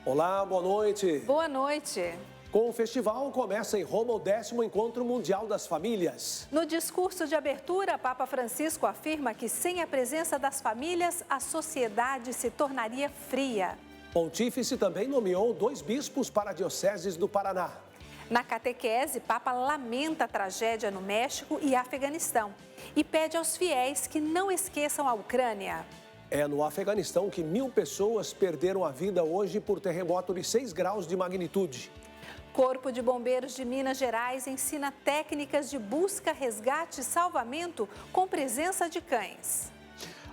Olá, boa noite. Boa noite. Com o festival, começa em Roma o 10º Encontro Mundial das Famílias. No discurso de abertura, Papa Francisco afirma que sem a presença das famílias, a sociedade se tornaria fria. Pontífice também nomeou 2 bispos para a Dioceses do Paraná. Na catequese, Papa lamenta a tragédia no México e Afeganistão e pede aos fiéis que não esqueçam a Ucrânia. É no Afeganistão que 1.000 pessoas perderam a vida hoje por terremoto de 6 graus de magnitude. Corpo de Bombeiros de Minas Gerais ensina técnicas de busca, resgate e salvamento com presença de cães.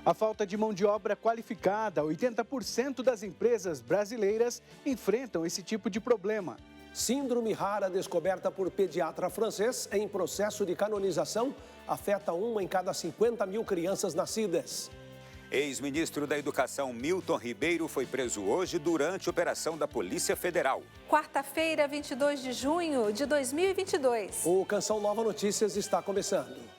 A falta de mão de obra qualificada, 80% das empresas brasileiras enfrentam esse tipo de problema. Síndrome rara descoberta por pediatra francês em processo de canonização afeta 1 em cada 50 mil crianças nascidas. Ex-ministro da Educação Milton Ribeiro foi preso hoje durante operação da Polícia Federal. Quarta-feira, 22 de junho de 2022. O Canção Nova Notícias está começando.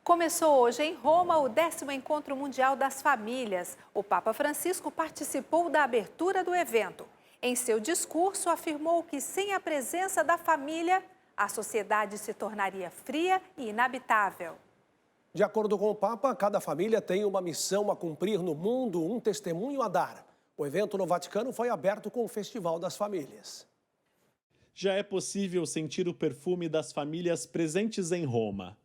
Começou hoje em Roma o 10º Encontro Mundial das Famílias. O Papa Francisco participou da abertura do evento. Em seu discurso, afirmou que sem a presença da família, a sociedade se tornaria fria e inabitável. De acordo com o Papa, cada família tem uma missão a cumprir no mundo, um testemunho a dar. O evento no Vaticano foi aberto com o Festival das Famílias. Já é possível sentir o perfume das famílias presentes em Roma.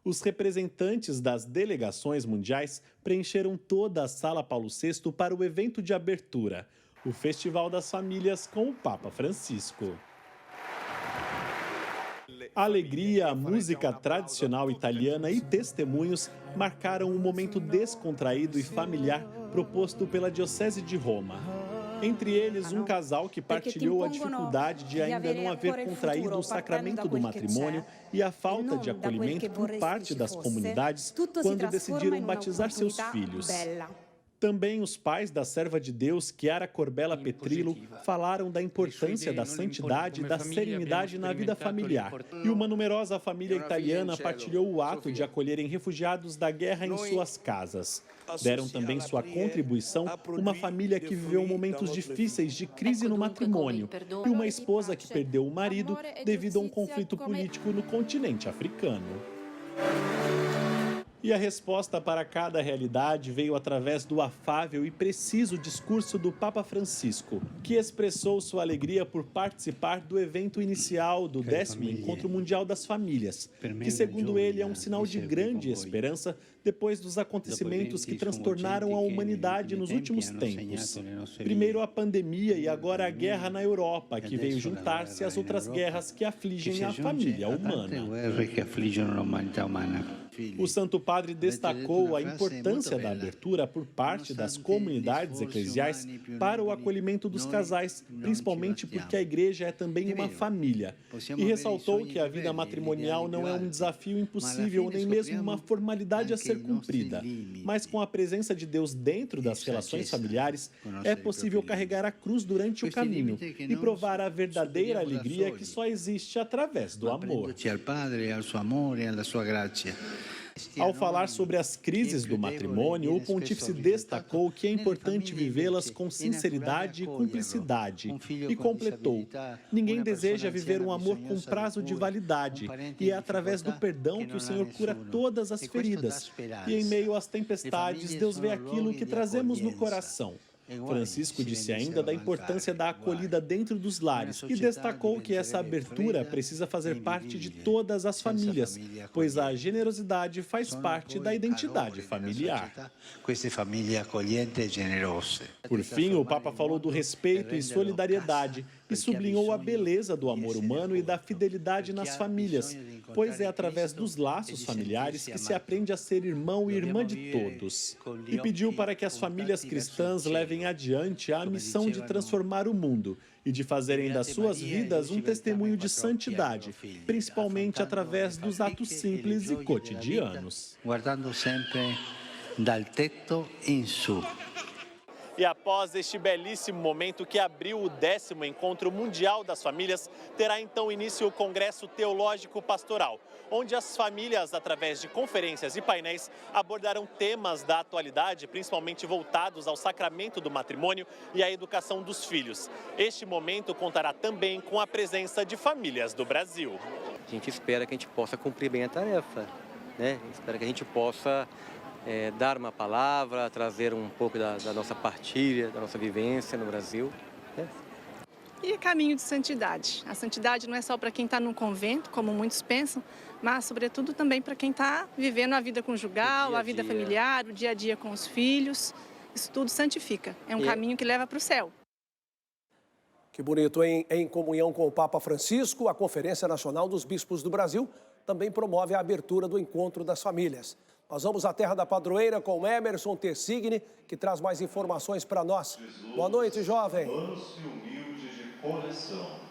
Os representantes das delegações mundiais preencheram toda a Sala Paulo VI para o evento de abertura, o Festival das Famílias com o Papa Francisco. A alegria, a música tradicional italiana e testemunhos marcaram um momento descontraído e familiar proposto pela Diocese de Roma. Entre eles, um casal que partilhou a dificuldade de ainda não haver contraído o sacramento do matrimônio e a falta de acolhimento por parte das comunidades quando decidiram batizar seus filhos. Também os pais da serva de Deus, Chiara Corbella Petrillo, falaram da importância da santidade e da serenidade na vida familiar. E uma numerosa família italiana partilhou o ato de acolherem refugiados da guerra em suas casas. Deram também sua contribuição uma família que viveu momentos difíceis de crise no matrimônio e uma esposa que perdeu o marido devido a um conflito político no continente africano. E a resposta para cada realidade veio através do afável e preciso discurso do Papa Francisco, que expressou sua alegria por participar do evento inicial do 10º Encontro Mundial das Famílias, que, segundo ele, é um sinal de grande esperança depois dos acontecimentos que transtornaram a humanidade nos últimos tempos. Primeiro a pandemia e agora a guerra na Europa, que veio juntar-se às outras guerras que afligem a família humana. O Santo Padre destacou a importância da abertura por parte das comunidades eclesiais para o acolhimento dos casais, principalmente porque a igreja é também uma família. E ressaltou que a vida matrimonial não é um desafio impossível nem mesmo uma formalidade a ser cumprida. Mas com a presença de Deus dentro das relações familiares, é possível carregar a cruz durante o caminho e provar a verdadeira alegria que só existe através do amor. Ao falar sobre as crises do matrimônio, o pontífice destacou que é importante vivê-las com sinceridade e cumplicidade e completou: ninguém deseja viver um amor com prazo de validade e é através do perdão que o Senhor cura todas as feridas. E em meio às tempestades, Deus vê aquilo que trazemos no coração. Francisco disse ainda da importância da acolhida dentro dos lares e destacou que essa abertura precisa fazer parte de todas as famílias, pois a generosidade faz parte da identidade familiar. Por fim, o Papa falou do respeito e solidariedade e sublinhou a beleza do amor humano e da fidelidade nas famílias, pois é através dos laços familiares que se aprende a ser irmão e irmã de todos. E pediu para que as famílias cristãs levem adiante a missão de transformar o mundo e de fazerem das suas vidas um testemunho de santidade, principalmente através dos atos simples e cotidianos. Guardando sempre dal tetto in su. E após este belíssimo momento que abriu o 10º Encontro Mundial das Famílias, terá então início o Congresso Teológico Pastoral, onde as famílias, através de conferências e painéis, abordarão temas da atualidade, principalmente voltados ao sacramento do matrimônio e à educação dos filhos. Este momento contará também com a presença de famílias do Brasil. A gente espera que a gente possa cumprir bem a tarefa, né? Espera que a gente possa dar uma palavra, trazer um pouco da nossa partilha, da nossa vivência no Brasil, né? E é caminho de santidade. A santidade não é só para quem está num convento, como muitos pensam, mas, sobretudo, também para quem está vivendo a vida conjugal, a vida familiar, o dia a dia com os filhos. Isso tudo santifica. É um caminho que leva para o céu. Que bonito, hein? Em comunhão com o Papa Francisco, a Conferência Nacional dos Bispos do Brasil também promove a abertura do Encontro das Famílias. Nós vamos à terra da padroeira com o Emerson Tessigni, que traz mais informações para nós. Boa noite, jovem. Manso e humilde de coração.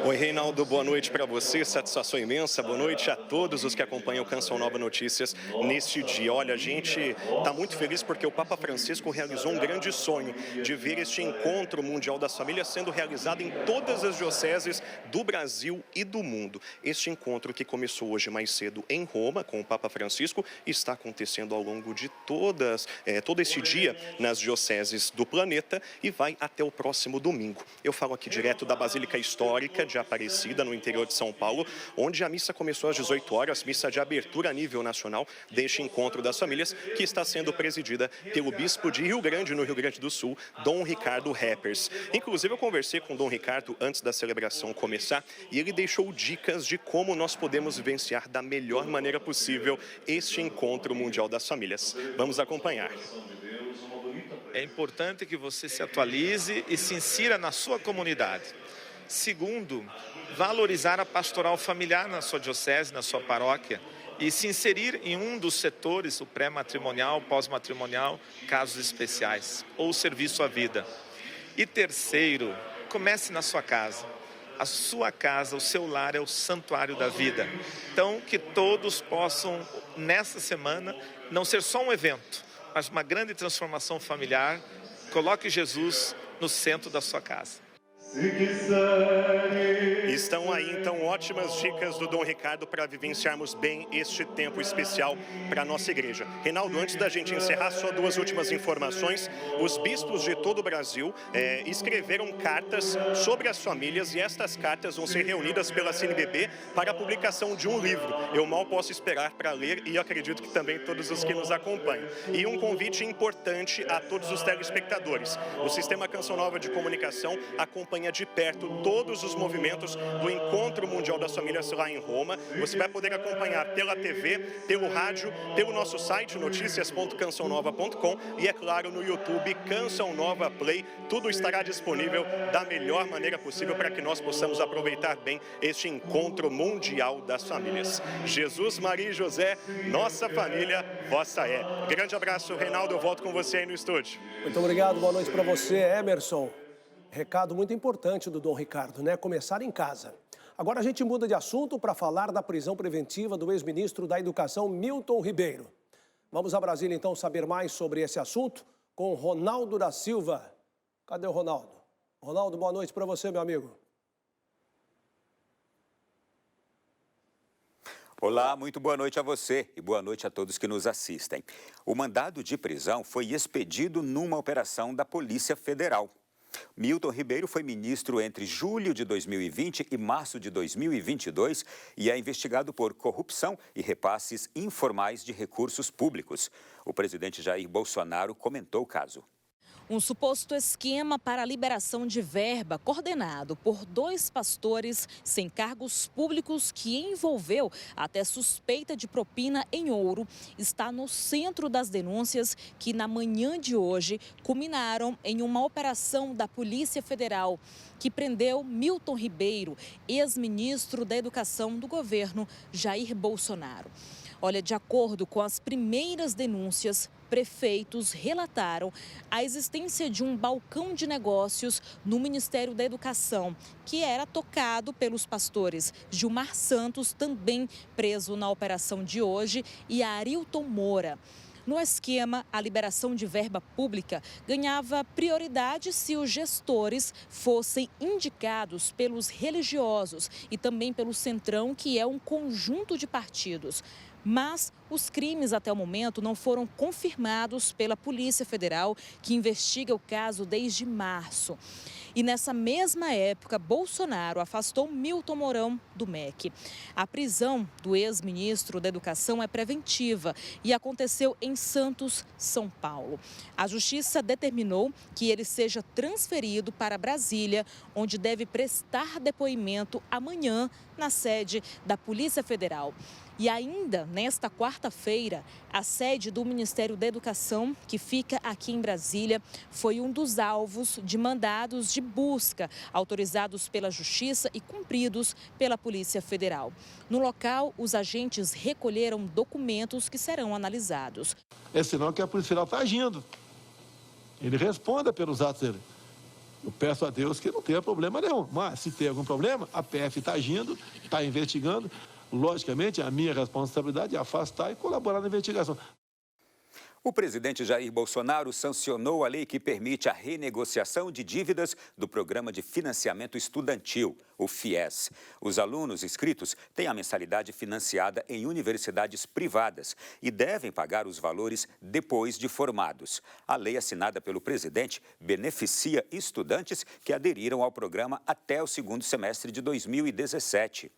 Oi, Reinaldo, boa noite para você, satisfação imensa, boa noite a todos os que acompanham o Canção Nova Notícias neste dia. Olha, a gente está muito feliz porque o Papa Francisco realizou um grande sonho de ver este encontro mundial das famílias sendo realizado em todas as dioceses do Brasil e do mundo. Este encontro que começou hoje mais cedo em Roma com o Papa Francisco está acontecendo ao longo de todo este dia nas dioceses do planeta e vai até o próximo domingo. Eu falo aqui direto da Basílica Histórica de Aparecida, no interior de São Paulo, onde a missa começou às 18 horas, missa de abertura a nível nacional deste encontro das famílias, que está sendo presidida pelo bispo de Rio Grande, no Rio Grande do Sul, Dom Ricardo Reppers. Inclusive, eu conversei com Dom Ricardo antes da celebração começar e ele deixou dicas de como nós podemos vivenciar da melhor maneira possível este encontro mundial das famílias. Vamos acompanhar. É importante que você se atualize e se insira na sua comunidade. Segundo, valorizar a pastoral familiar na sua diocese, na sua paróquia e se inserir em um dos setores, o pré-matrimonial, pós-matrimonial, casos especiais ou serviço à vida. E terceiro, comece na sua casa. A sua casa, o seu lar é o santuário da vida. Então, que todos possam, nessa semana, não ser só um evento, mas uma grande transformação familiar. Coloque Jesus no centro da sua casa. Estão aí, então, ótimas dicas do Dom Ricardo para vivenciarmos bem este tempo especial para a nossa igreja. Reinaldo, antes da gente encerrar, só duas últimas informações. Os bispos de todo o Brasil escreveram cartas sobre as famílias e estas cartas vão ser reunidas pela CNBB para a publicação de um livro. Eu mal posso esperar para ler e acredito que também todos os que nos acompanham. E um convite importante a todos os telespectadores. O Sistema Canção Nova de Comunicação acompanha de perto todos os movimentos do Encontro Mundial das Famílias lá em Roma. Você vai poder acompanhar pela TV, pelo rádio, pelo nosso site noticias.cançãonova.com e, é claro, no YouTube Canção Nova Play. Tudo estará disponível da melhor maneira possível para que nós possamos aproveitar bem este Encontro Mundial das Famílias. Jesus, Maria e José, nossa família, vossa é. Grande abraço, Reinaldo, eu volto com você aí no estúdio. Muito obrigado, boa noite para você, Emerson. Recado muito importante do Dom Ricardo, né? Começar em casa. Agora a gente muda de assunto para falar da prisão preventiva do ex-ministro da Educação, Milton Ribeiro. Vamos a Brasília, então, saber mais sobre esse assunto com Ronaldo da Silva. Cadê o Ronaldo? Ronaldo, boa noite para você, meu amigo. Olá, muito boa noite a você e boa noite a todos que nos assistem. O mandado de prisão foi expedido numa operação da Polícia Federal. Milton Ribeiro foi ministro entre julho de 2020 e março de 2022 e é investigado por corrupção e repasses informais de recursos públicos. O presidente Jair Bolsonaro comentou o caso. Um suposto esquema para a liberação de verba coordenado por 2 pastores sem cargos públicos que envolveu até suspeita de propina em ouro está no centro das denúncias que na manhã de hoje culminaram em uma operação da Polícia Federal que prendeu Milton Ribeiro, ex-ministro da Educação do governo Jair Bolsonaro. Olha, de acordo com as primeiras denúncias, prefeitos relataram a existência de um balcão de negócios no Ministério da Educação, que era tocado pelos pastores Gilmar Santos, também preso na operação de hoje, e Arilton Moura. No esquema, a liberação de verba pública ganhava prioridade se os gestores fossem indicados pelos religiosos e também pelo Centrão, que é um conjunto de partidos. Mas os crimes até o momento não foram confirmados pela Polícia Federal, que investiga o caso desde março. E nessa mesma época, Bolsonaro afastou Milton Mourão do MEC. A prisão do ex-ministro da Educação é preventiva e aconteceu em Santos, São Paulo. A Justiça determinou que ele seja transferido para Brasília, onde deve prestar depoimento amanhã na sede da Polícia Federal. E ainda nesta quarta-feira, a sede do Ministério da Educação, que fica aqui em Brasília, foi um dos alvos de mandados de busca autorizados pela Justiça e cumpridos pela Polícia Federal. No local, os agentes recolheram documentos que serão analisados. É sinal que a Polícia Federal está agindo. Ele responda pelos atos dele. Eu peço a Deus que não tenha problema nenhum. Mas, se tem algum problema, a PF está agindo, está investigando. Logicamente, a minha responsabilidade é afastar e colaborar na investigação. O presidente Jair Bolsonaro sancionou a lei que permite a renegociação de dívidas do Programa de Financiamento Estudantil, o FIES. Os alunos inscritos têm a mensalidade financiada em universidades privadas e devem pagar os valores depois de formados. A lei assinada pelo presidente beneficia estudantes que aderiram ao programa até o segundo semestre de 2017.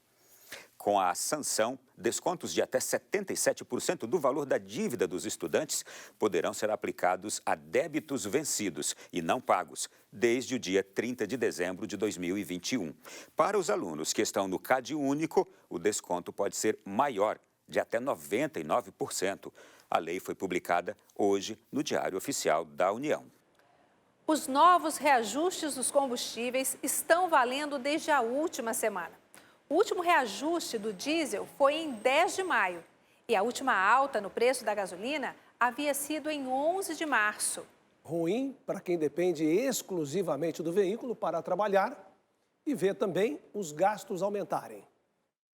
Com a sanção, descontos de até 77% do valor da dívida dos estudantes poderão ser aplicados a débitos vencidos e não pagos desde o dia 30 de dezembro de 2021. Para os alunos que estão no CadÚnico, o desconto pode ser maior, de até 99%. A lei foi publicada hoje no Diário Oficial da União. Os novos reajustes dos combustíveis estão valendo desde a última semana. O último reajuste do diesel foi em 10 de maio e a última alta no preço da gasolina havia sido em 11 de março. Ruim para quem depende exclusivamente do veículo para trabalhar e vê também os gastos aumentarem.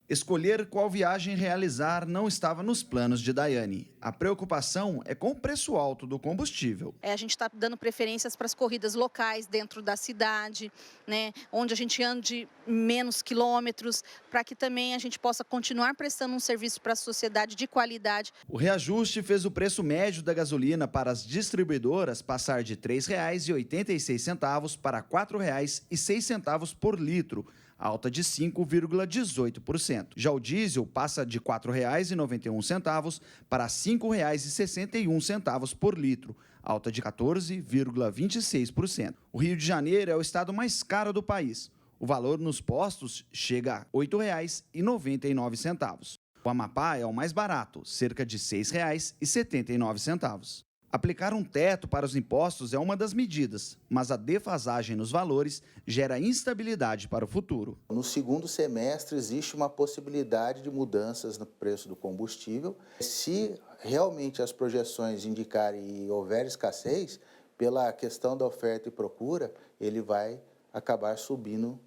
Escolher qual viagem realizar não estava nos planos de Daiane. A preocupação é com o preço alto do combustível. A gente está dando preferências para as corridas locais dentro da cidade, né, onde a gente ande menos quilômetros, para que também a gente possa continuar prestando um serviço para a sociedade de qualidade. O reajuste fez o preço médio da gasolina para as distribuidoras passar de R$ 3,86 para R$ 4,06 por litro, alta de 5,18%. Já o diesel passa de R$ 4,91 para R$ 5,61 por litro, alta de 14,26%. O Rio de Janeiro é o estado mais caro do país. O valor nos postos chega a R$ 8,99. O Amapá é o mais barato, cerca de R$ 6,79. Aplicar um teto para os impostos é uma das medidas, mas a defasagem nos valores gera instabilidade para o futuro. No segundo semestre existe uma possibilidade de mudanças no preço do combustível. Se realmente as projeções indicarem e houver escassez, pela questão da oferta e procura, ele vai acabar subindo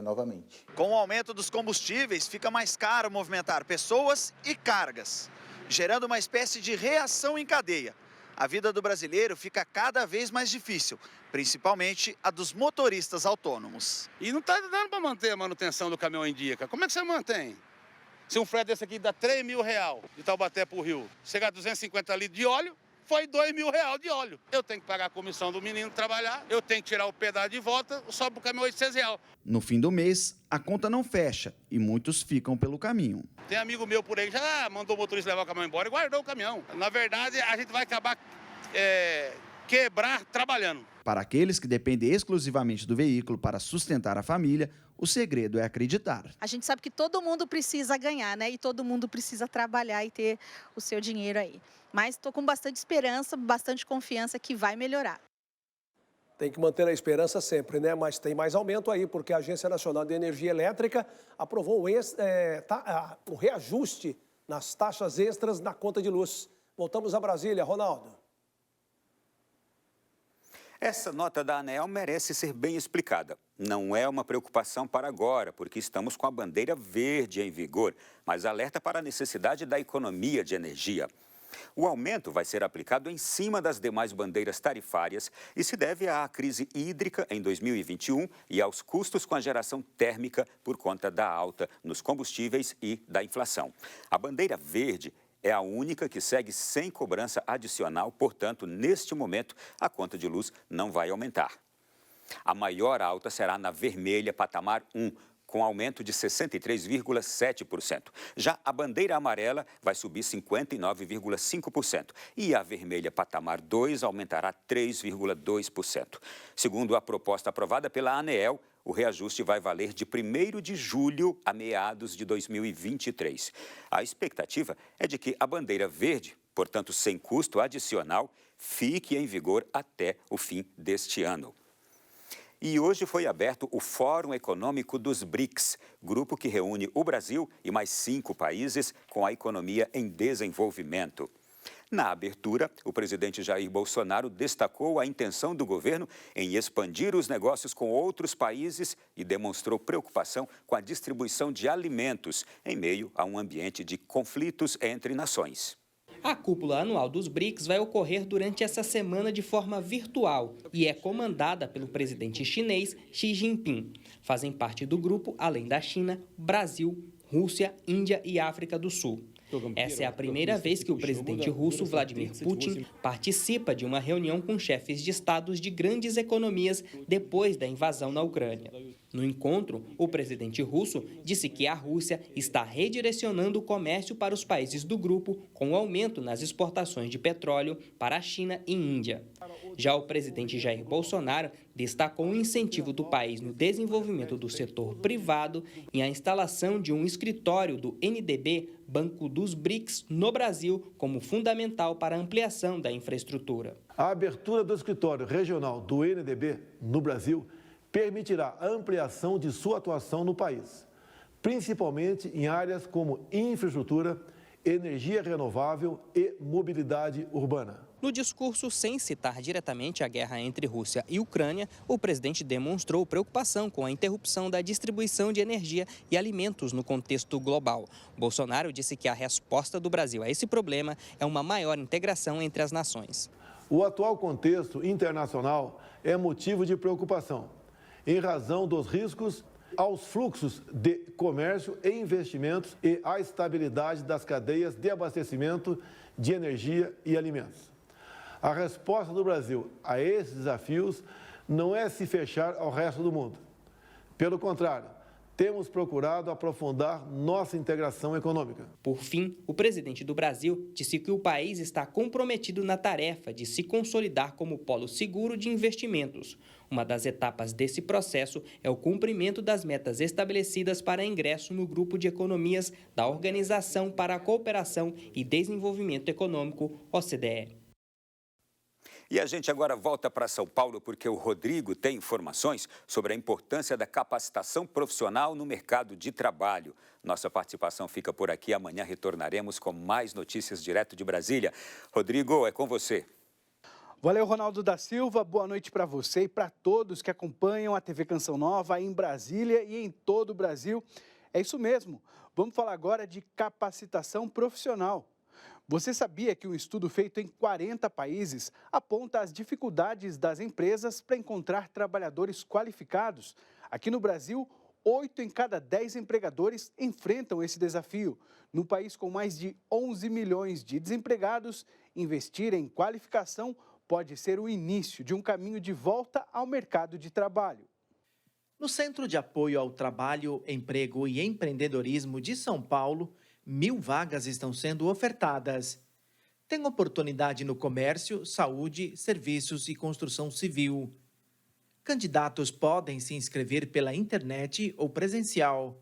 novamente. Com o aumento dos combustíveis, fica mais caro movimentar pessoas e cargas, gerando uma espécie de reação em cadeia. A vida do brasileiro fica cada vez mais difícil, principalmente a dos motoristas autônomos. E não está dando para manter a manutenção do caminhão em dia, cara. Como é que você mantém? Se um frete desse aqui dá R$ 3.000 de Taubaté para o Rio, chegar a 250 litros de óleo, foi R$ 2.000 de óleo. Eu tenho que pagar a comissão do menino trabalhar, eu tenho que tirar o pedágio de volta, só para o caminhão R$ 800. No fim do mês, a conta não fecha e muitos ficam pelo caminho. Tem amigo meu por aí que já mandou o motorista levar o caminhão embora e guardou o caminhão. Na verdade, a gente vai acabar quebrar trabalhando. Para aqueles que dependem exclusivamente do veículo para sustentar a família, o segredo é acreditar. A gente sabe que todo mundo precisa ganhar, né? E todo mundo precisa trabalhar e ter o seu dinheiro aí. Mas estou com bastante esperança, bastante confiança que vai melhorar. Tem que manter a esperança sempre, né? Mas tem mais aumento aí, porque a Agência Nacional de Energia Elétrica aprovou o reajuste nas taxas extras na conta de luz. Voltamos a Brasília, Ronaldo. Essa nota da ANEEL merece ser bem explicada. Não é uma preocupação para agora, porque estamos com a bandeira verde em vigor, mas alerta para a necessidade da economia de energia. O aumento vai ser aplicado em cima das demais bandeiras tarifárias e se deve à crise hídrica em 2021 e aos custos com a geração térmica por conta da alta nos combustíveis e da inflação. A bandeira verde é a única que segue sem cobrança adicional, portanto, neste momento, a conta de luz não vai aumentar. A maior alta será na vermelha, patamar 1, com aumento de 63,7%. Já a bandeira amarela vai subir 59,5% e a vermelha, patamar 2, aumentará 3,2%. Segundo a proposta aprovada pela ANEEL, o reajuste vai valer de 1º de julho a meados de 2023. A expectativa é de que a bandeira verde, portanto sem custo adicional, fique em vigor até o fim deste ano. E hoje foi aberto o Fórum Econômico dos BRICS, grupo que reúne o Brasil e mais 5 países com a economia em desenvolvimento. Na abertura, o presidente Jair Bolsonaro destacou a intenção do governo em expandir os negócios com outros países e demonstrou preocupação com a distribuição de alimentos em meio a um ambiente de conflitos entre nações. A cúpula anual dos BRICS vai ocorrer durante essa semana de forma virtual e é comandada pelo presidente chinês Xi Jinping. Fazem parte do grupo, além da China, Brasil, Rússia, Índia e África do Sul. Essa é a primeira vez que o presidente russo Vladimir Putin participa de uma reunião com chefes de estados de grandes economias depois da invasão na Ucrânia. No encontro, o presidente russo disse que a Rússia está redirecionando o comércio para os países do grupo com o aumento nas exportações de petróleo para a China e Índia. Já o presidente Jair Bolsonaro destacou o incentivo do país no desenvolvimento do setor privado e a instalação de um escritório do NDB, Banco dos BRICS, no Brasil, como fundamental para a ampliação da infraestrutura. A abertura do escritório regional do NDB no Brasil permitirá a ampliação de sua atuação no país, principalmente em áreas como infraestrutura, energia renovável e mobilidade urbana. No discurso, sem citar diretamente a guerra entre Rússia e Ucrânia, o presidente demonstrou preocupação com a interrupção da distribuição de energia e alimentos no contexto global. Bolsonaro disse que a resposta do Brasil a esse problema é uma maior integração entre as nações. O atual contexto internacional é motivo de preocupação, em razão dos riscos aos fluxos de comércio e investimentos e à estabilidade das cadeias de abastecimento de energia e alimentos. A resposta do Brasil a esses desafios não é se fechar ao resto do mundo. Pelo contrário, temos procurado aprofundar nossa integração econômica. Por fim, o presidente do Brasil disse que o país está comprometido na tarefa de se consolidar como polo seguro de investimentos. Uma das etapas desse processo é o cumprimento das metas estabelecidas para ingresso no grupo de economias da Organização para a Cooperação e Desenvolvimento Econômico, OCDE. E a gente agora volta para São Paulo porque o Rodrigo tem informações sobre a importância da capacitação profissional no mercado de trabalho. Nossa participação fica por aqui. Amanhã retornaremos com mais notícias direto de Brasília. Rodrigo, é com você. Valeu, Ronaldo da Silva. Boa noite para você e para todos que acompanham a TV Canção Nova em Brasília e em todo o Brasil. É isso mesmo. Vamos falar agora de capacitação profissional. Você sabia que um estudo feito em 40 países aponta as dificuldades das empresas para encontrar trabalhadores qualificados? Aqui no Brasil, 8 em cada 10 empregadores enfrentam esse desafio. No país com mais de 11 milhões de desempregados, investir em qualificação pode ser o início de um caminho de volta ao mercado de trabalho. No Centro de Apoio ao Trabalho, Emprego e Empreendedorismo de São Paulo, 1.000 vagas estão sendo ofertadas. Tem oportunidade no comércio, saúde, serviços e construção civil. Candidatos podem se inscrever pela internet ou presencial.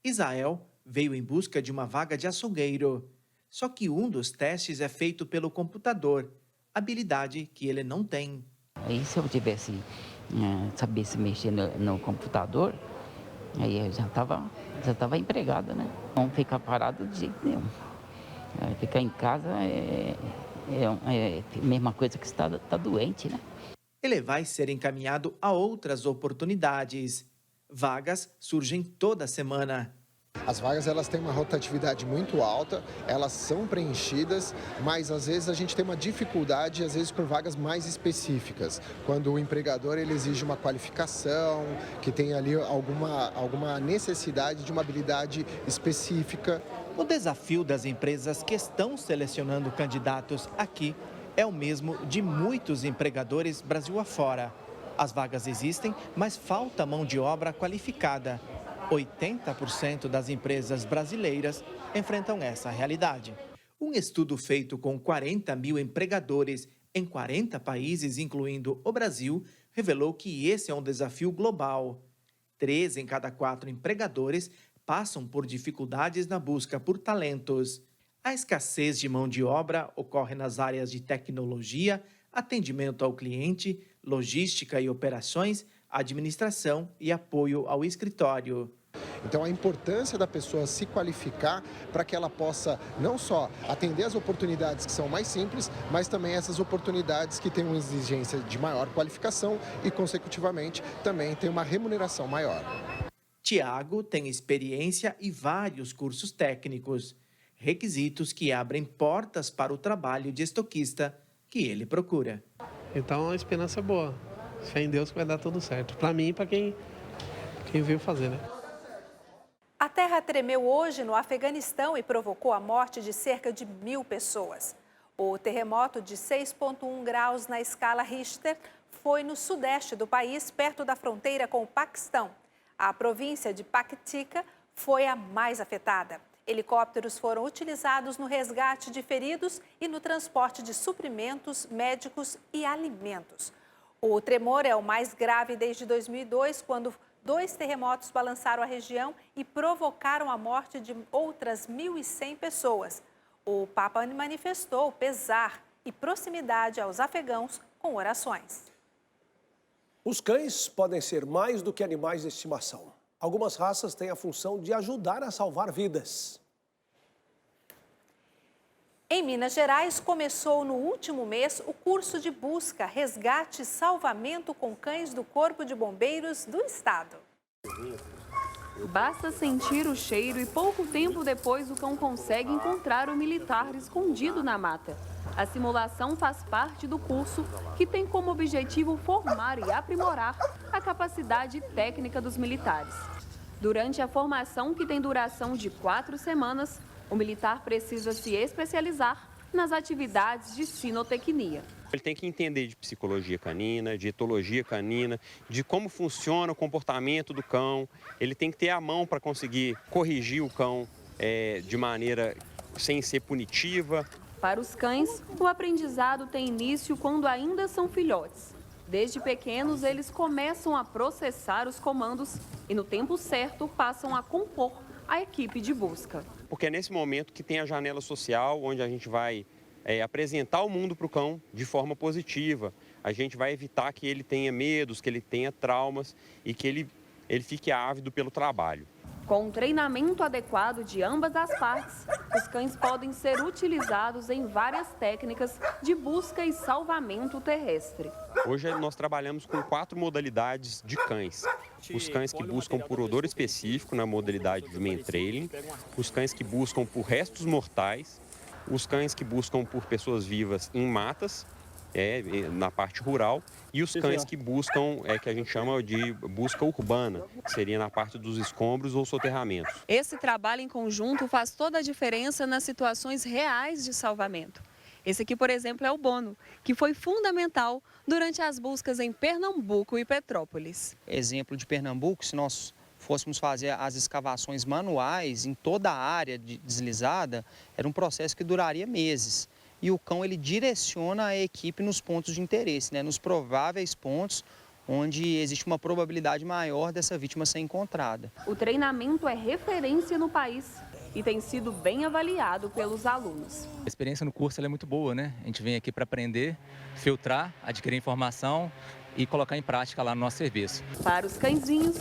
Israel veio em busca de uma vaga de açougueiro. Só que um dos testes é feito pelo computador, habilidade que ele não tem. Aí se eu tivesse sabesse mexer no computador, aí eu já estava empregada, né? Não ficar parado de jeito nenhum. Ficar em casa é a mesma coisa que está doente, né? Ele vai ser encaminhado a outras oportunidades. Vagas surgem toda semana. As vagas elas têm uma rotatividade muito alta, elas são preenchidas, mas às vezes a gente tem uma dificuldade, às vezes por vagas mais específicas. Quando o empregador ele exige uma qualificação, que tem ali alguma necessidade de uma habilidade específica. O desafio das empresas que estão selecionando candidatos aqui é o mesmo de muitos empregadores Brasil afora. As vagas existem, mas falta mão de obra qualificada. 80% das empresas brasileiras enfrentam essa realidade. Um estudo feito com 40 mil empregadores em 40 países, incluindo o Brasil, revelou que esse é um desafio global. 3 em cada 4 empregadores passam por dificuldades na busca por talentos. A escassez de mão de obra ocorre nas áreas de tecnologia, atendimento ao cliente, logística e operações, administração e apoio ao escritório. Então, a importância da pessoa se qualificar para que ela possa não só atender as oportunidades que são mais simples, mas também essas oportunidades que têm uma exigência de maior qualificação e, consecutivamente, também tem uma remuneração maior. Tiago tem experiência e vários cursos técnicos, requisitos que abrem portas para o trabalho de estoquista que ele procura. Então, a esperança é boa. Fé em Deus que vai dar tudo certo. Para mim e para quem veio fazer, né? A terra tremeu hoje no Afeganistão e provocou a morte de cerca de 1.000 pessoas. O terremoto de 6,1 graus na escala Richter foi no sudeste do país, perto da fronteira com o Paquistão. A província de Paktika foi a mais afetada. Helicópteros foram utilizados no resgate de feridos e no transporte de suprimentos, médicos e alimentos. O tremor é o mais grave desde 2002, quando 2 terremotos balançaram a região e provocaram a morte de outras 1.100 pessoas. O Papa manifestou pesar e proximidade aos afegãos com orações. Os cães podem ser mais do que animais de estimação. Algumas raças têm a função de ajudar a salvar vidas. Em Minas Gerais, começou no último mês o curso de busca, resgate e salvamento com cães do Corpo de Bombeiros do Estado. Basta sentir o cheiro e pouco tempo depois o cão consegue encontrar o militar escondido na mata. A simulação faz parte do curso, que tem como objetivo formar e aprimorar a capacidade técnica dos militares. Durante a formação, que tem duração de 4 semanas, o militar precisa se especializar nas atividades de sinotecnia. Ele tem que entender de psicologia canina, de etologia canina, de como funciona o comportamento do cão. Ele tem que ter a mão para conseguir corrigir o cão de maneira sem ser punitiva. Para os cães, o aprendizado tem início quando ainda são filhotes. Desde pequenos, eles começam a processar os comandos e, no tempo certo, passam a compor a equipe de busca. Porque é nesse momento que tem a janela social, onde a gente vai apresentar o mundo para o cão de forma positiva. A gente vai evitar que ele tenha medos, que ele tenha traumas e que ele fique ávido pelo trabalho. Com um treinamento adequado de ambas as partes, os cães podem ser utilizados em várias técnicas de busca e salvamento terrestre. Hoje nós trabalhamos com 4 modalidades de cães. Os cães que buscam por odor específico, na modalidade de man-trailing. Os cães que buscam por restos mortais. Os cães que buscam por pessoas vivas em matas, na parte rural, e os cães que buscam, que a gente chama de busca urbana, que seria na parte dos escombros ou soterramentos. Esse trabalho em conjunto faz toda a diferença nas situações reais de salvamento. Esse aqui, por exemplo, é o Bono, que foi fundamental durante as buscas em Pernambuco e Petrópolis. Exemplo de Pernambuco, se nós fôssemos fazer as escavações manuais em toda a área deslizada, era um processo que duraria meses. E o cão ele direciona a equipe nos pontos de interesse, nos prováveis pontos onde existe uma probabilidade maior dessa vítima ser encontrada. O treinamento é referência no país e tem sido bem avaliado pelos alunos. A experiência no curso é muito boa, né? A gente vem aqui para aprender, filtrar, adquirir informação e colocar em prática lá no nosso serviço. Para os cãezinhos,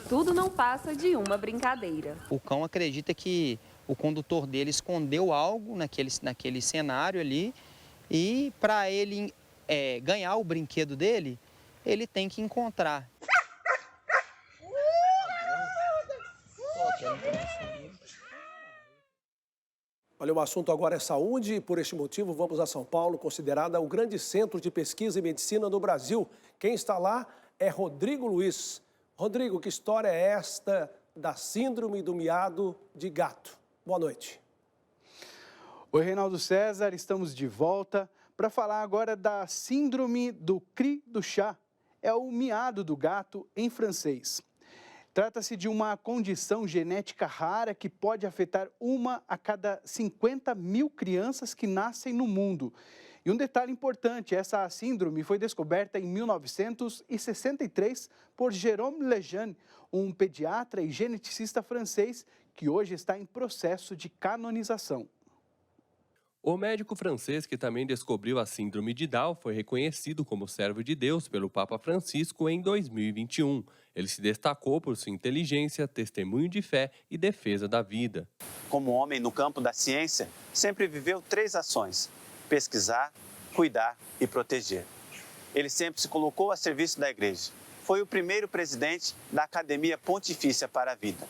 tudo não passa de uma brincadeira. O cão acredita que o condutor dele escondeu algo naquele cenário ali e para ele ganhar o brinquedo dele, ele tem que encontrar. Olha, o assunto agora é saúde e, por este motivo, vamos a São Paulo, considerada o grande centro de pesquisa e medicina do Brasil. Quem está lá é Rodrigo Luiz. Rodrigo, que história é esta da síndrome do miado de gato? Boa noite. Oi, Reinaldo César, estamos de volta para falar agora da síndrome do cri do chat. É o miado do gato em francês. Trata-se de uma condição genética rara que pode afetar 1 a cada 50 mil crianças que nascem no mundo. E um detalhe importante, essa síndrome foi descoberta em 1963 por Jérôme Lejeune, um pediatra e geneticista francês que hoje está em processo de canonização. O médico francês que também descobriu a síndrome de Down foi reconhecido como servo de Deus pelo Papa Francisco em 2021. Ele se destacou por sua inteligência, testemunho de fé e defesa da vida. Como homem no campo da ciência, sempre viveu 3 ações: pesquisar, cuidar e proteger. Ele sempre se colocou a serviço da igreja. Foi o primeiro presidente da Academia Pontifícia para a Vida.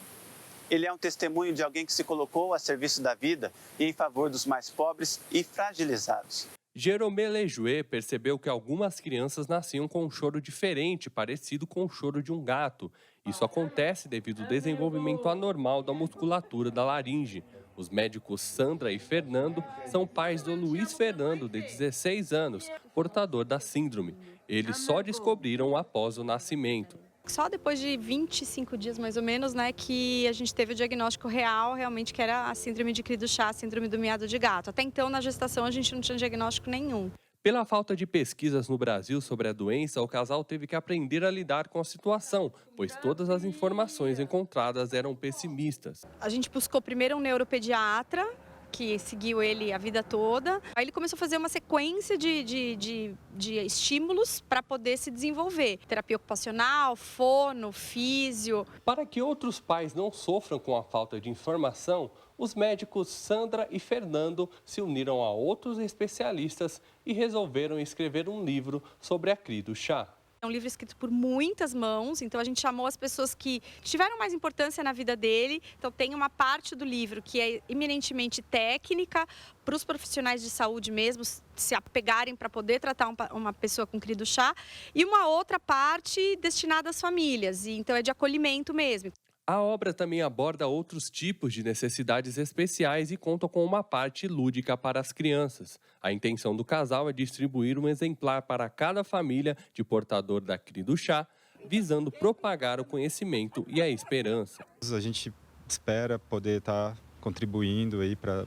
Ele é um testemunho de alguém que se colocou a serviço da vida e em favor dos mais pobres e fragilizados. Jérôme Lejeune percebeu que algumas crianças nasciam com um choro diferente, parecido com o choro de um gato. Isso acontece devido ao desenvolvimento anormal da musculatura da laringe. Os médicos Sandra e Fernando são pais do Luiz Fernando, de 16 anos, portador da síndrome. Eles só descobriram após o nascimento. Só depois de 25 dias, mais ou menos, né, que a gente teve o diagnóstico real, realmente, que era a síndrome de cri do chat, a síndrome do miado de gato. Até então, na gestação, a gente não tinha diagnóstico nenhum. Pela falta de pesquisas no Brasil sobre a doença, o casal teve que aprender a lidar com a situação, pois todas as informações encontradas eram pessimistas. A gente buscou primeiro um neuropediatra, que seguiu ele a vida toda. Aí ele começou a fazer uma sequência de estímulos para poder se desenvolver. Terapia ocupacional, fono, físio. Para que outros pais não sofram com a falta de informação, os médicos Sandra e Fernando se uniram a outros especialistas e resolveram escrever um livro sobre a cri do chat. É um livro escrito por muitas mãos, então a gente chamou as pessoas que tiveram mais importância na vida dele. Então tem uma parte do livro que é eminentemente técnica, para os profissionais de saúde mesmo se apegarem para poder tratar uma pessoa com cri do chat, e uma outra parte destinada às famílias, e então é de acolhimento mesmo. A obra também aborda outros tipos de necessidades especiais e conta com uma parte lúdica para as crianças. A intenção do casal é distribuir um exemplar para cada família de portador da cri do chat, visando propagar o conhecimento e a esperança. A gente espera poder estar contribuindo aí para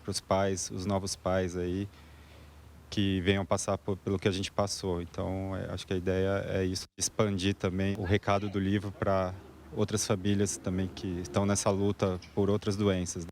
os pais, os novos pais aí, que venham passar pelo que a gente passou. Então, acho que a ideia é isso, expandir também o recado do livro para outras famílias também que estão nessa luta por outras doenças.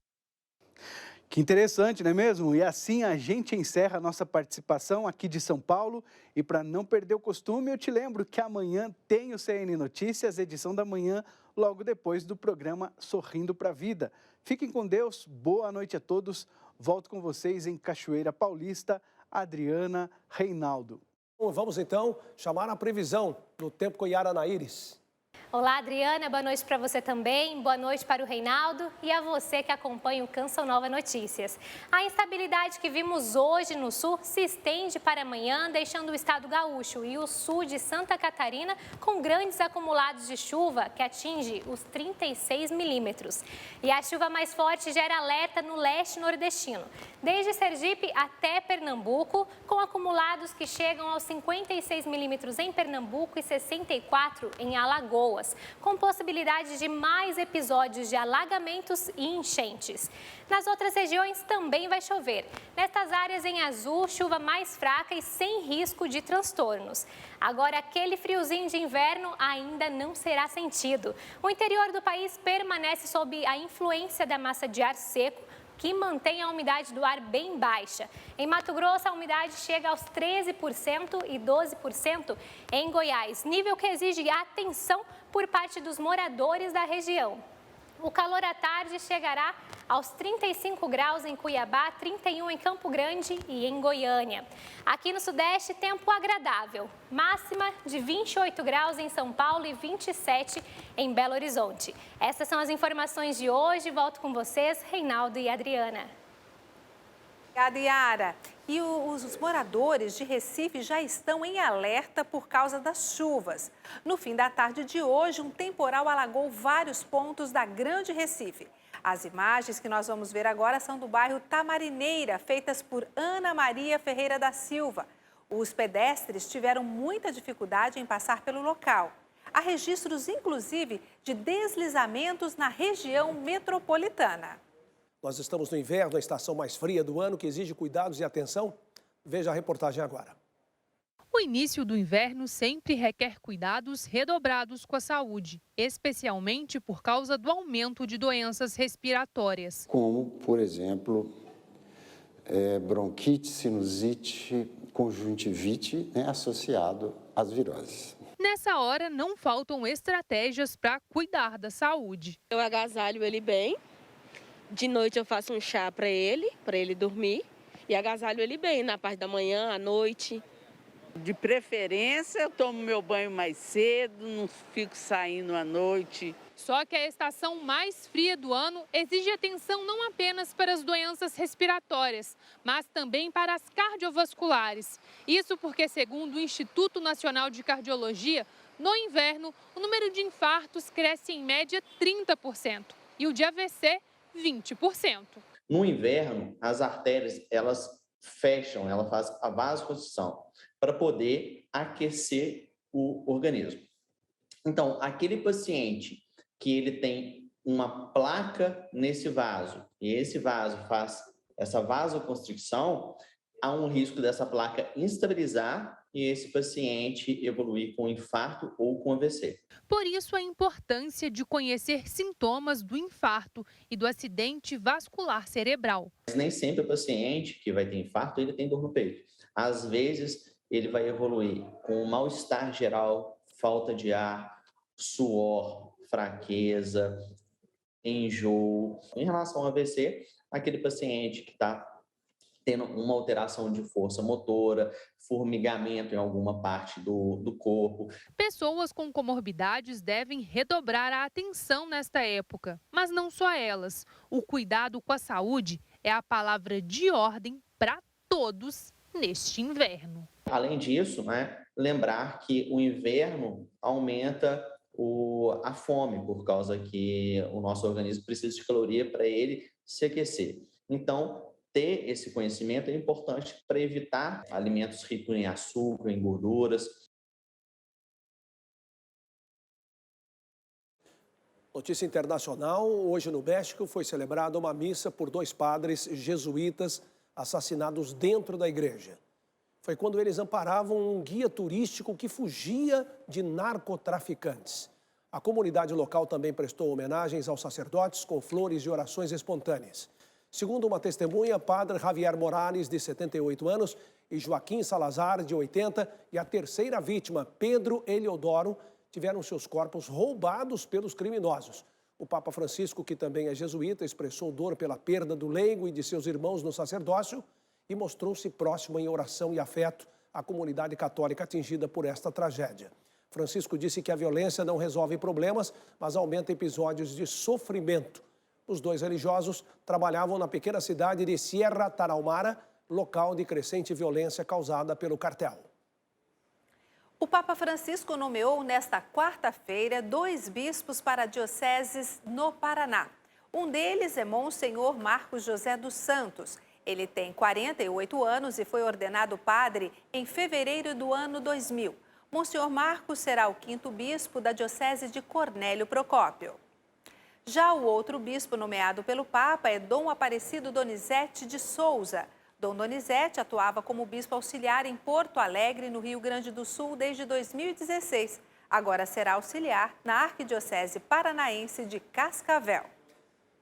Que interessante, não é mesmo? E assim a gente encerra a nossa participação aqui de São Paulo. E para não perder o costume, eu te lembro que amanhã tem o CN Notícias, edição da manhã, logo depois do programa Sorrindo para a Vida. Fiquem com Deus, boa noite a todos. Volto com vocês em Cachoeira Paulista, Adriana, Reinaldo. Vamos então chamar a previsão do tempo com Yara Naíris. Olá, Adriana, boa noite para você também, boa noite para o Reinaldo e a você que acompanha o Canção Nova Notícias. A instabilidade que vimos hoje no sul se estende para amanhã, deixando o estado gaúcho e o sul de Santa Catarina com grandes acumulados de chuva que atinge os 36 milímetros. E a chuva mais forte gera alerta no leste nordestino, desde Sergipe até Pernambuco, com acumulados que chegam aos 56 milímetros em Pernambuco e 64 em Alagoas, com possibilidade de mais episódios de alagamentos e enchentes. Nas outras regiões também vai chover. Nestas áreas em azul, chuva mais fraca e sem risco de transtornos. Agora, aquele friozinho de inverno ainda não será sentido. O interior do país permanece sob a influência da massa de ar seco, que mantém a umidade do ar bem baixa. Em Mato Grosso, a umidade chega aos 13% e 12% em Goiás, nível que exige atenção por parte dos moradores da região. O calor à tarde chegará aos 35 graus em Cuiabá, 31 em Campo Grande e em Goiânia. Aqui no Sudeste, tempo agradável, máxima de 28 graus em São Paulo e 27 em Belo Horizonte. Essas são as informações de hoje. Volto com vocês, Reinaldo e Adriana. Obrigada, Yara. E os moradores de Recife já estão em alerta por causa das chuvas. No fim da tarde de hoje, um temporal alagou vários pontos da Grande Recife. As imagens que nós vamos ver agora são do bairro Tamarineira, feitas por Ana Maria Ferreira da Silva. Os pedestres tiveram muita dificuldade em passar pelo local. Há registros, inclusive, de deslizamentos na região metropolitana. Nós estamos no inverno, a estação mais fria do ano, que exige cuidados e atenção. Veja a reportagem agora. O início do inverno sempre requer cuidados redobrados com a saúde, especialmente por causa do aumento de doenças respiratórias. Como, por exemplo, bronquite, sinusite, conjuntivite, associado às viroses. Nessa hora, não faltam estratégias para cuidar da saúde. Eu agasalho ele bem. De noite eu faço um chá para ele dormir. E agasalho ele bem na parte da manhã, à noite. De preferência, eu tomo meu banho mais cedo, não fico saindo à noite. Só que a estação mais fria do ano exige atenção não apenas para as doenças respiratórias, mas também para as cardiovasculares. Isso porque, segundo o Instituto Nacional de Cardiologia, no inverno, o número de infartos cresce em média 30% e o de AVC, 20%. No inverno, as artérias, elas fecham, ela faz a vasoconstrição para poder aquecer o organismo. Então, aquele paciente que ele tem uma placa nesse vaso, e esse vaso faz essa vasoconstricção, há um risco dessa placa instabilizar e esse paciente evoluir com infarto ou com AVC. Por isso, a importância de conhecer sintomas do infarto e do acidente vascular cerebral. Mas nem sempre o paciente que vai ter infarto, ele tem dor no peito. Às vezes, ele vai evoluir com mal-estar geral, falta de ar, suor, fraqueza, enjoo. Em relação ao AVC, aquele paciente que está tendo uma alteração de força motora, formigamento em alguma parte do corpo. Pessoas com comorbidades devem redobrar a atenção nesta época, mas não só elas. O cuidado com a saúde é a palavra de ordem para todos neste inverno. Além disso, lembrar que o inverno aumenta a fome, por causa que o nosso organismo precisa de caloria para ele se aquecer. Então, ter esse conhecimento é importante para evitar alimentos ricos em açúcar, em gorduras. Notícia internacional: hoje no México foi celebrada uma missa por 2 padres jesuítas assassinados dentro da igreja. Foi quando eles amparavam um guia turístico que fugia de narcotraficantes. A comunidade local também prestou homenagens aos sacerdotes com flores e orações espontâneas. Segundo uma testemunha, Padre Javier Morales, de 78 anos, e Joaquim Salazar, de 80, e a terceira vítima, Pedro Eliodoro, tiveram seus corpos roubados pelos criminosos. O Papa Francisco, que também é jesuíta, expressou dor pela perda do leigo e de seus irmãos no sacerdócio e mostrou-se próximo em oração e afeto à comunidade católica atingida por esta tragédia. Francisco disse que a violência não resolve problemas, mas aumenta episódios de sofrimento. Os 2 religiosos trabalhavam na pequena cidade de Sierra Tarahumara, local de crescente violência causada pelo cartel. O Papa Francisco nomeou nesta quarta-feira 2 bispos para dioceses no Paraná. Um deles é Monsenhor Marcos José dos Santos. Ele tem 48 anos e foi ordenado padre em fevereiro do ano 2000. Monsenhor Marcos será o 5º bispo da diocese de Cornélio Procópio. Já o outro bispo nomeado pelo Papa é Dom Aparecido Donizete de Souza. Dom Donizete atuava como bispo auxiliar em Porto Alegre, no Rio Grande do Sul, desde 2016. Agora será auxiliar na Arquidiocese Paranaense de Cascavel.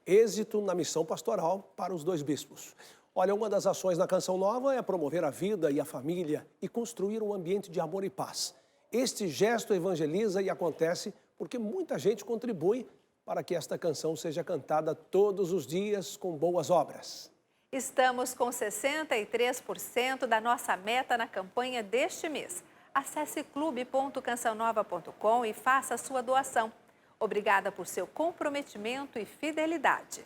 Êxito na missão pastoral para os 2 bispos. Olha, uma das ações na Canção Nova é promover a vida e a família e construir um ambiente de amor e paz. Este gesto evangeliza e acontece porque muita gente contribui para que esta canção seja cantada todos os dias com boas obras. Estamos com 63% da nossa meta na campanha deste mês. Acesse clube.cançãonova.com e faça a sua doação. Obrigada por seu comprometimento e fidelidade.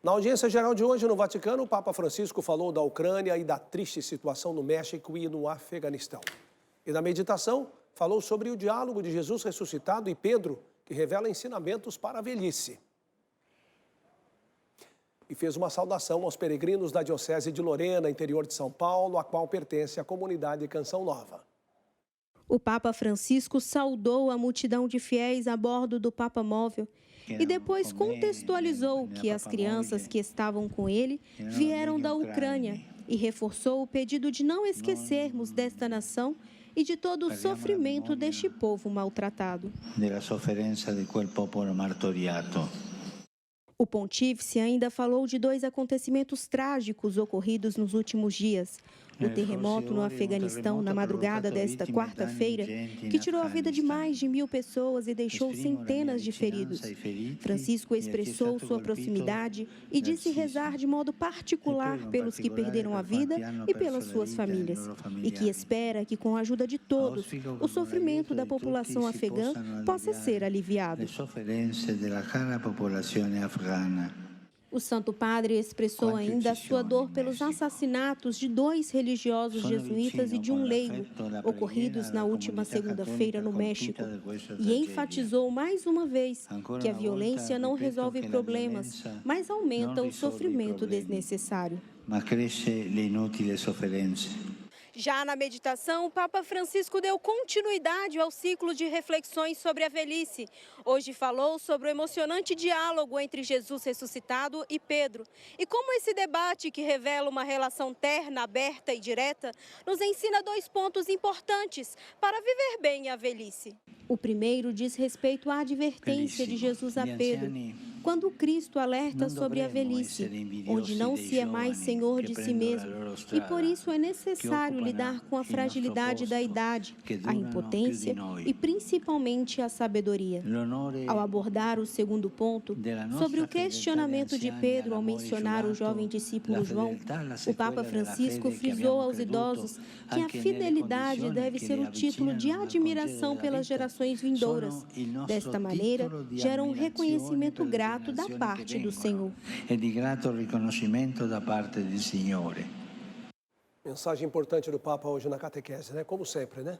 Na audiência geral de hoje no Vaticano, o Papa Francisco falou da Ucrânia e da triste situação no México e no Afeganistão. E na meditação, falou sobre o diálogo de Jesus ressuscitado e Pedro, que revela ensinamentos para a velhice. E fez uma saudação aos peregrinos da Diocese de Lorena, interior de São Paulo, a qual pertence a comunidade Canção Nova. O Papa Francisco saudou a multidão de fiéis a bordo do Papa Móvel e depois contextualizou que as crianças que estavam com ele vieram da Ucrânia e reforçou o pedido de não esquecermos desta nação e de todo o sofrimento deste povo maltratado. O pontífice ainda falou de 2 acontecimentos trágicos ocorridos nos últimos dias. O terremoto no Afeganistão na madrugada desta quarta-feira, que tirou a vida de mais de 1.000 pessoas e deixou centenas de feridos. Francisco expressou sua proximidade e disse rezar de modo particular pelos que perderam a vida e pelas suas famílias. E que espera que, com a ajuda de todos, o sofrimento da população afegã possa ser aliviado. O Santo Padre expressou ainda a sua dor pelos assassinatos de 2 religiosos jesuítas e de um leigo, ocorridos na última segunda-feira no México, e enfatizou mais uma vez que a violência não resolve problemas, mas aumenta o sofrimento desnecessário. Já na meditação, o Papa Francisco deu continuidade ao ciclo de reflexões sobre a velhice. Hoje falou sobre o emocionante diálogo entre Jesus ressuscitado e Pedro. E como esse debate, que revela uma relação terna, aberta e direta, nos ensina 2 pontos importantes para viver bem a velhice. O primeiro diz respeito à advertência de Jesus a Pedro, quando Cristo alerta sobre a velhice, onde não se é mais senhor de si mesmo, e por isso é necessário lidar com a fragilidade da idade, a impotência e principalmente a sabedoria. Ao abordar o segundo ponto, sobre o questionamento de Pedro ao mencionar o jovem discípulo João, o Papa Francisco frisou aos idosos que a fidelidade deve ser o título de admiração pelas gerações vindouras. Desta maneira, gera um reconhecimento grato da parte do Senhor. E de grato riconoscimento da parte do Senhor. Mensagem importante do Papa hoje na catequese, né? Como sempre, né?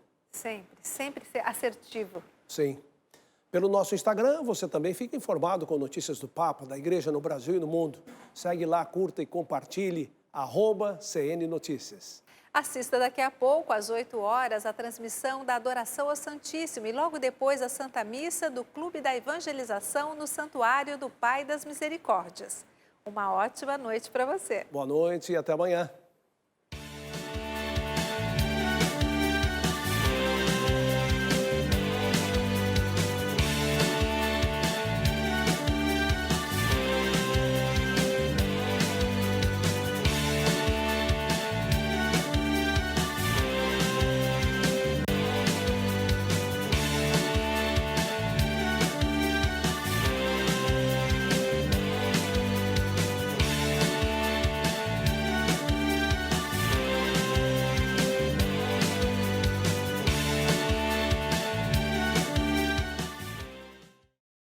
Sempre ser assertivo. Sim. Pelo nosso Instagram, você também fica informado com notícias do Papa, da Igreja no Brasil e no mundo. Segue lá, curta e compartilhe, @CN Notícias. Assista daqui a pouco, às 8 horas, a transmissão da Adoração ao Santíssimo e logo depois a Santa Missa do Clube da Evangelização no Santuário do Pai das Misericórdias. Uma ótima noite para você. Boa noite e até amanhã.